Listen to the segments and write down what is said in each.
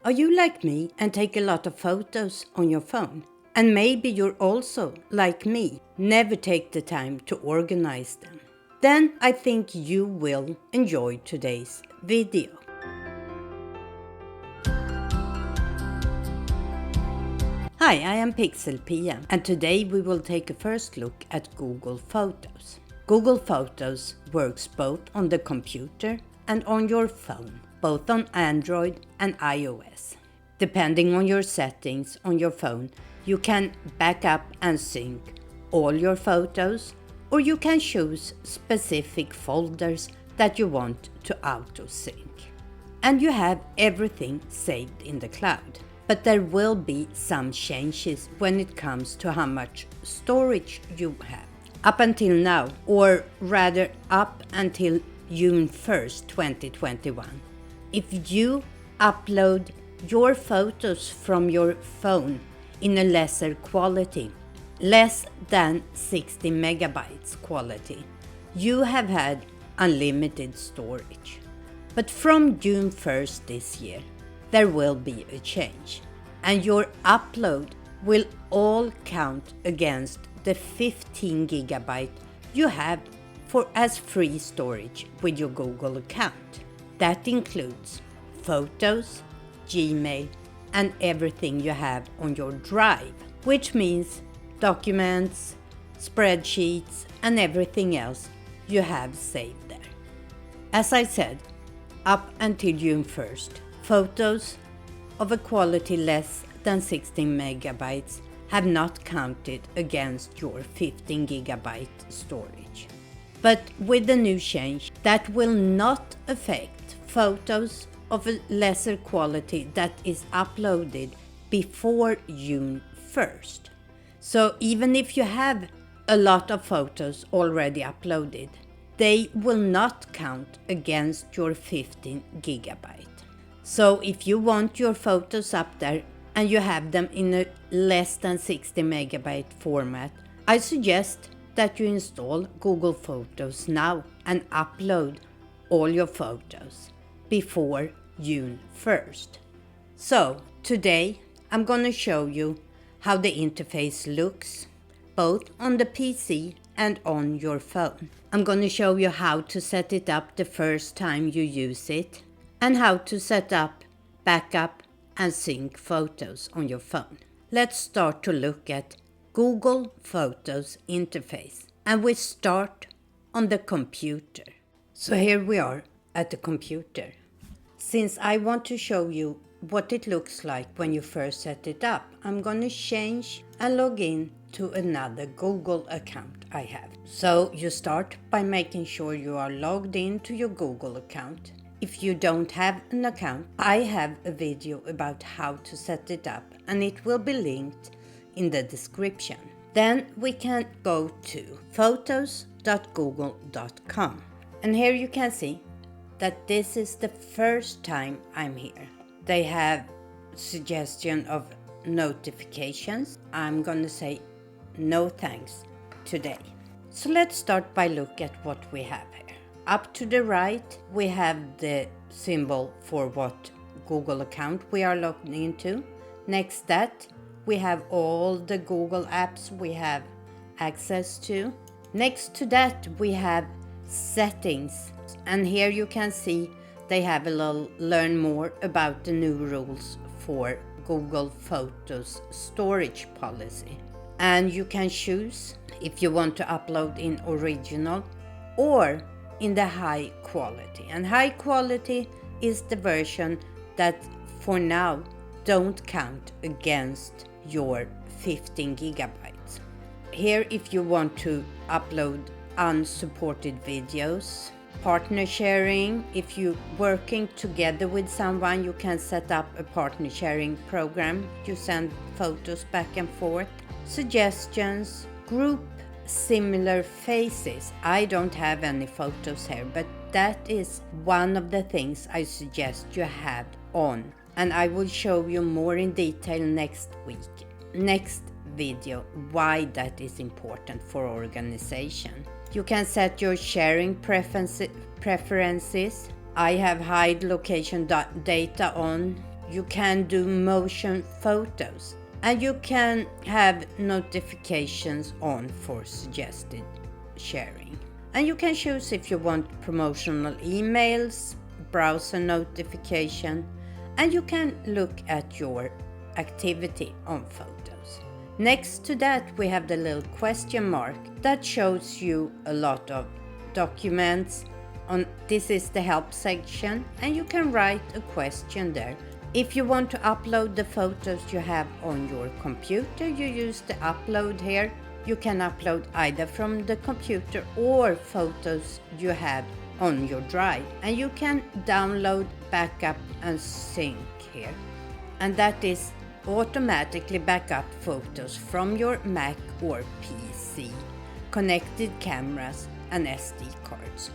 Are you like me and take a lot of photos on your phone? And maybe you're also, like me, never take the time to organize them. Then I think you will enjoy today's video. Hi, I am PixelPia, and today we will take a first look at Google Photos. Google Photos works both on the computer and on your phone, both on Android and iOS. Depending on your settings on your phone, you can back up and sync all your photos, or you can choose specific folders that you want to auto-sync. And you have everything saved in the cloud. But there will be some changes when it comes to how much storage you have. Up until now, or rather up until June 1st, 2021, if you upload your photos from your phone in a lesser quality, less than 60 megabytes quality, you have had unlimited storage. But from June 1st this year, there will be a change, and your upload will all count against the 15 gigabyte you have as free storage with your Google account. That includes photos, Gmail, and everything you have on your drive, which means documents, spreadsheets, and everything else you have saved there. As I said, up until June 1st, photos of a quality less than 16 megabytes have not counted against your 15 gigabyte storage. But with the new change, that will not affect photos of a lesser quality that is uploaded before June 1st. So even if you have a lot of photos already uploaded, they will not count against your 15 gigabyte. So if you want your photos up there and you have them in a less than 60 megabyte format, I suggest that you install Google Photos now and upload all your photos before June 1st. So today I'm going to show you how the interface looks both on the PC and on your phone. I'm going to show you how to set it up the first time you use it, and how to set up, backup, and sync photos on your phone. Let's start to look at Google Photos interface, and we start on the computer. So here we are at the computer. Since I want to show you what it looks like when you first set it up, I'm going to change and log in to another Google account I have. So you start by making sure you are logged in to your Google account. If you don't have an account, I have a video about how to set it up, and it will be linked in the description. Then we can go to photos.google.com. And here you can see that this is the first time I'm here. They have suggestion of notifications. I'm gonna say no thanks today. So let's start by looking at what we have here. Up to the right, we have the symbol for what Google account we are logged into. Next that, we have all the Google apps we have access to. Next to that, we have settings. And here you can see they have a little learn more about the new rules for Google Photos storage policy. And you can choose if you want to upload in original or in the high quality. And high quality is the version that for now don't count against your 15 gigabytes. Here, if you want to upload unsupported videos, partner sharing, if you're working together with someone, you can set up a partner sharing program. You send photos back and forth. Suggestions, group similar faces. I don't have any photos here, but that is one of the things I suggest you have on, and I will show you more in detail next video why that is important for organization. You can set your sharing preferences. I have hide location data on. You can do motion photos, and you can have notifications on for suggested sharing. And you can choose if you want promotional emails, browser notification, and you can look at your activity on photos. Next to that, we have the little question mark that shows you a lot of documents. This is the help section, and you can write a question there. If you want to upload the photos you have on your computer, you use the upload here. You can upload either from the computer or photos you have on your drive, and you can download, backup and sync here, and that is automatically backup photos from your Mac or PC, connected cameras and SD cards.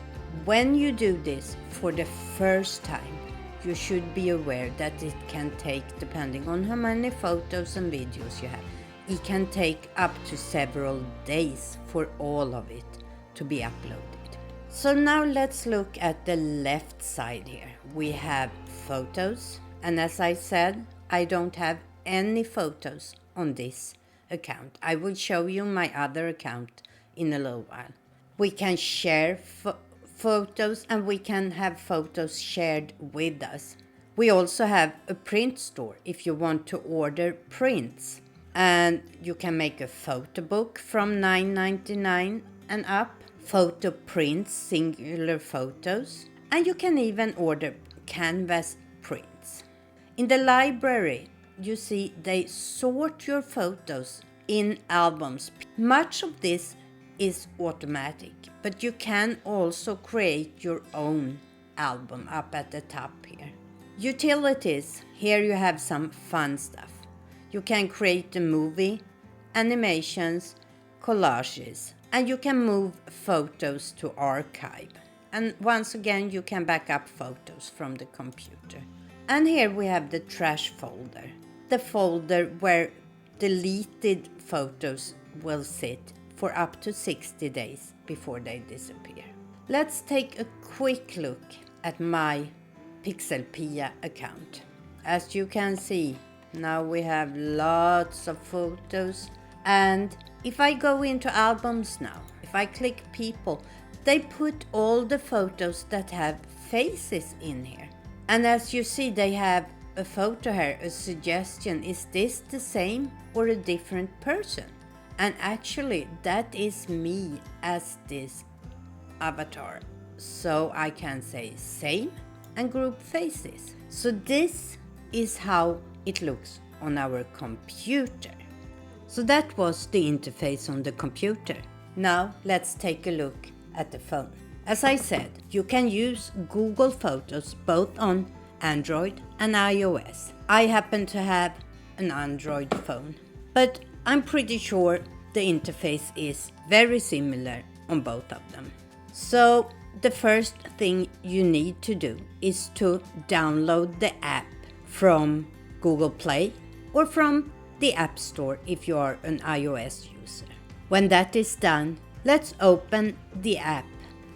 When you do this for the first time, you should be aware that it can take, depending on how many photos and videos you have, it can take up to several days for all of it to be uploaded. So now let's look at the left side here. We have photos, and as I said, I don't have any photos on this account. I will show you my other account in a little while. We can share photos, and we can have photos shared with us. We also have a print store if you want to order prints, and you can make a photo book from $9.99 and up, photo prints, singular photos, and you can even order canvas prints. In the library, you see they sort your photos in albums. Much of this is automatic, but you can also create your own album up at the top here. Utilities, here you have some fun stuff. You can create a movie, animations, collages, and you can move photos to archive. And once again, you can back up photos from the computer. And here we have the trash folder, the folder where deleted photos will sit for up to 60 days before they disappear. Let's take a quick look at my PixelPia account. As you can see, now we have lots of photos, and if I go into albums now, if I click people, they put all the photos that have faces in here. And as you see, they have a photo here, a suggestion, is this the same or a different person? And actually that is me as this avatar. So I can say same and group faces. So this is how it looks on our computer. So that was the interface on the computer. Now let's take a look at the phone. As I said, you can use Google Photos both on Android and iOS. I happen to have an Android phone, but I'm pretty sure the interface is very similar on both of them. So the first thing you need to do is to download the app from Google Play or from the App Store if you are an iOS user. When that is done, let's open the app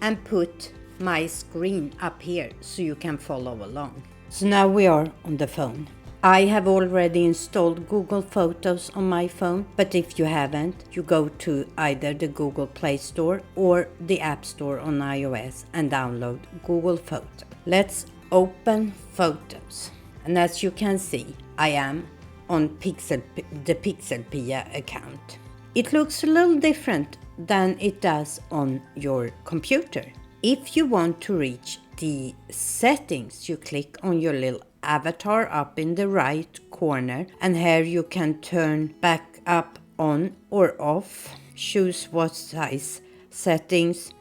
and put my screen up here so you can follow along. So now we are on the phone. I have already installed Google Photos on my phone, but if you haven't, you go to either the Google Play Store or the App Store on iOS and download Google Photos. Let's open Photos. And as you can see, I am on the PixelPia account. It looks a little different than it does on your computer. If you want to reach the settings, you click on your little avatar up in the right corner, and here you can turn back up on or off, choose what size settings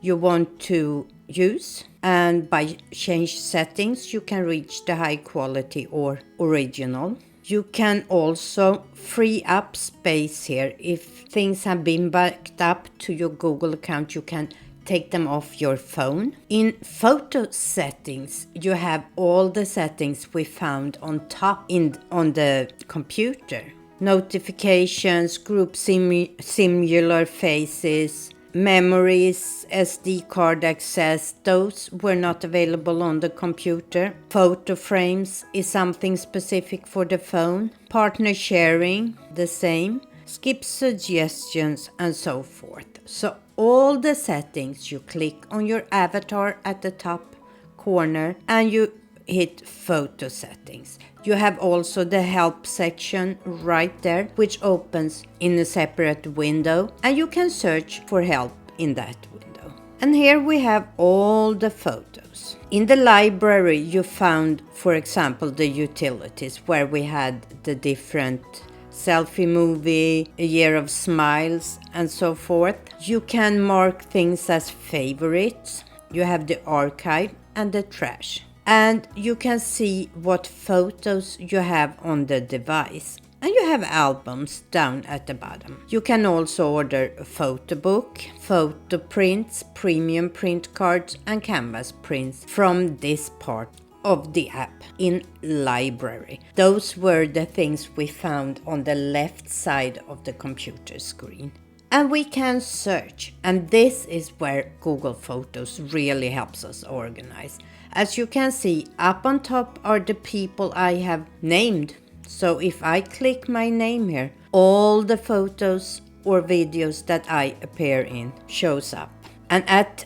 you want to use, and by change settings you can reach the high quality or original. You can also free up space here. If things have been backed up to your Google account, you can take them off your phone. In photo settings, you have all the settings we found on top on the computer. Notifications, group singular faces, memories, SD card access, those were not available on the computer. Photo frames is something specific for the phone. Partner sharing, the same. Skip suggestions and so forth. So all the settings, you click on your avatar at the top corner and you hit photo settings. You have also the help section right there, which opens in a separate window, and you can search for help in that window. And here we have all the photos. In the library you found, for example, the utilities where we had the different selfie movie, a year of smiles and so forth. You can mark things as favorites. You have the archive and the trash. And you can see what photos you have on the device. And you have albums down at the bottom. You can also order a photo book, photo prints, premium print cards and canvas prints from this part of the app in library. Those were the things we found on the left side of the computer screen. And we can search, and this is where Google Photos really helps us organize. As you can see, up on top are the people I have named. So if I click my name here, all the photos or videos that I appear in shows up. And at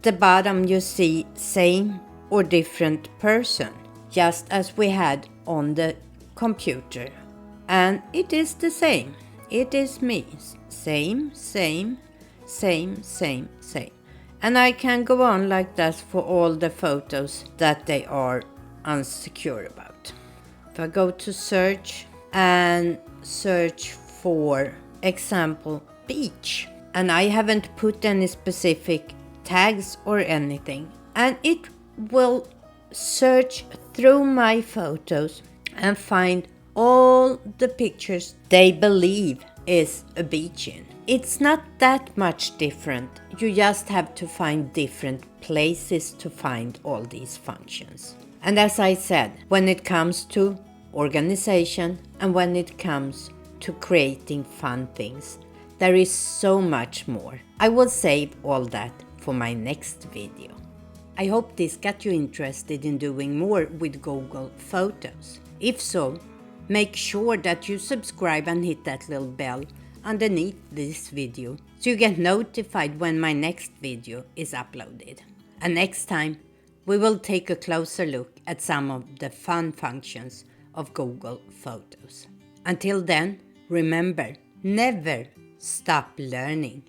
the bottom you see same or different person, just as we had on the computer. And it is the same. It is me. Same. And I can go on like that for all the photos that they are unsecure about. If I go to search and search for example beach, and I haven't put any specific tags or anything, and it will search through my photos and find all the pictures they believe is a beach in. It's not that much different. You just have to find different places to find all these functions. And as I said, when it comes to organization and when it comes to creating fun things, there is so much more. I will save all that for my next video. I hope this got you interested in doing more with Google Photos. If so, make sure that you subscribe and hit that little bell underneath this video so you get notified when my next video is uploaded. And next time we will take a closer look at some of the fun functions of Google Photos. Until then, remember, never stop learning.